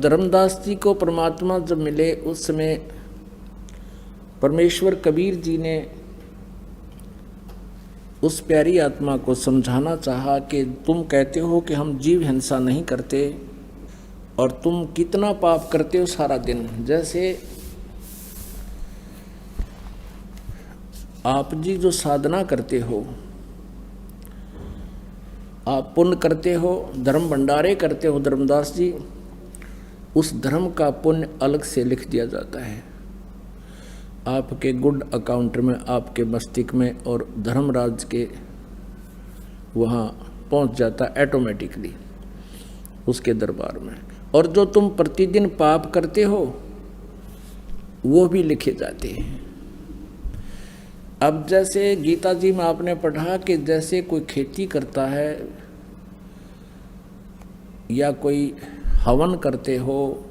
धर्मदास जी को परमात्मा जब मिले उस समय परमेश्वर कबीर जी ने उस प्यारी आत्मा को समझाना चाहा कि तुम कहते हो कि हम जीव हिंसा नहीं करते और तुम कितना पाप करते हो सारा दिन। जैसे आप जी जो साधना करते हो, आप पुण्य करते हो, धर्म भंडारे करते हो धर्मदास जी, उस धर्म का पुण्य अलग से लिख दिया जाता है आपके गुड अकाउंट में, आपके मस्तिष्क में, और धर्मराज के वहाँ पहुँच जाता ऑटोमेटिकली उसके दरबार में। और जो तुम प्रतिदिन पाप करते हो वो भी लिखे जाते हैं। अब जैसे गीता जी में आपने पढ़ा कि जैसे कोई खेती करता है या कोई हवन करते हो,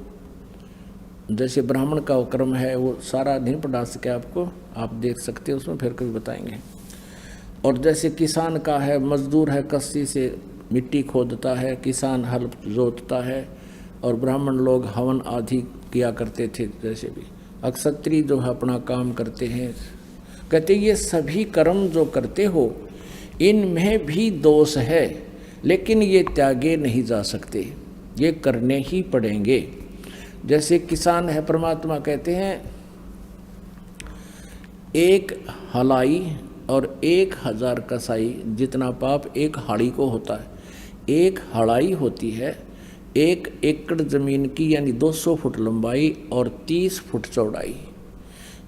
जैसे ब्राह्मण का क्रम है, वो सारा नहीं पढ़ा सके आपको, आप देख सकते हो उसमें, फिर कभी बताएंगे। और जैसे किसान का है, मजदूर है, कस्सी से मिट्टी खोदता है, किसान हल जोतता है, और ब्राह्मण लोग हवन आदि किया करते थे। जैसे भी अक्षत्री जो है अपना काम करते हैं। कहते ये सभी कर्म जो करते हो इनमें भी दोष है, लेकिन ये त्यागे नहीं जा सकते, ये करने ही पड़ेंगे। जैसे किसान है, परमात्मा कहते हैं एक हलाई और 1000 कसाई जितना पाप एक हाड़ी को होता है। एक हड़ाई होती है 1 एकड़ जमीन की, यानी 200 फुट लंबाई और 30 फुट चौड़ाई,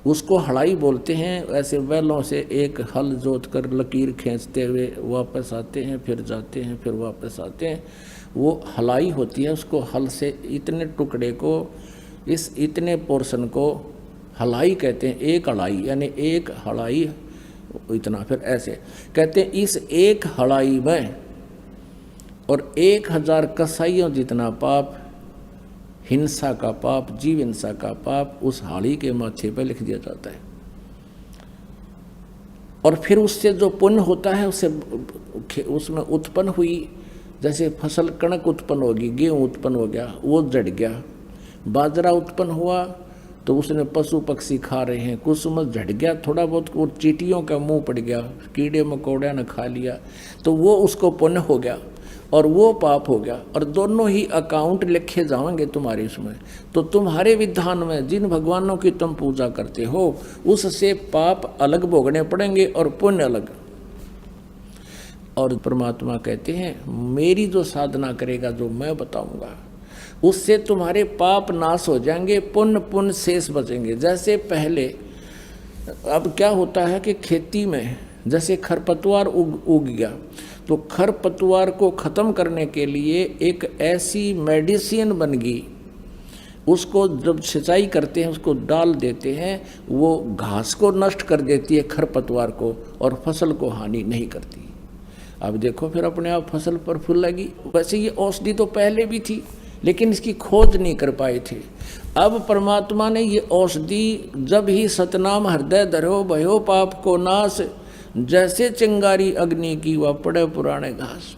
उसको हड़ाई बोलते हैं। ऐसे बैलों से एक हल जोत कर लकीर खींचते हुए वापस आते हैं, फिर जाते हैं, फिर वापस आते हैं, वो हलाई होती है। उसको हल से इतने टुकड़े को, इस इतने पोर्शन को हलाई कहते हैं। एक हड़ाई यानी एक हड़ाई इतना, फिर ऐसे कहते हैं इस एक हड़ाई में और 1000 कसाईयों जितना पाप, हिंसा का पाप, जीव हिंसा का पाप उस हाड़ी के माथे पर लिख दिया जाता है। और फिर उससे जो पुण्य होता है उसमें उत्पन्न हुई, जैसे फसल कणक उत्पन्न होगी, गेहूँ उत्पन्न हो गया, वो जड़ गया, बाजरा उत्पन्न हुआ तो उसने पशु पक्षी खा रहे हैं, कुसुम झड़ गया, थोड़ा बहुत वो चींटियों का मुंह पड़ गया, कीड़े मकोड़े ने खा लिया, तो वो उसको पुण्य हो गया और वो पाप हो गया। और दोनों ही अकाउंट लिखे जाएंगे तुम्हारे उसमें। तो तुम्हारे विधान में जिन भगवानों की तुम पूजा करते हो उससे पाप अलग भोगने पड़ेंगे और पुण्य अलग। और परमात्मा कहते हैं मेरी जो साधना करेगा, जो मैं बताऊंगा, उससे तुम्हारे पाप नाश हो जाएंगे, पुण्य शेष बचेंगे। जैसे पहले, अब क्या होता है कि खेती में जैसे खरपतवार उग गया, तो खरपतवार को ख़त्म करने के लिए एक ऐसी मेडिसिन बन गई, उसको जब सिंचाई करते हैं उसको डाल देते हैं, वो घास को नष्ट कर देती है खरपतवार को, और फसल को हानि नहीं करती। अब देखो फिर अपने आप फसल पर फूल लगी। वैसे ये औषधि तो पहले भी थी, लेकिन इसकी खोज नहीं कर पाए थे। अब परमात्मा ने ये औषधि, जब ही सतनाम हृदय धरो भयो पाप को नाश, जैसे चिंगारी अग्नि की वह पड़े पुराने घास।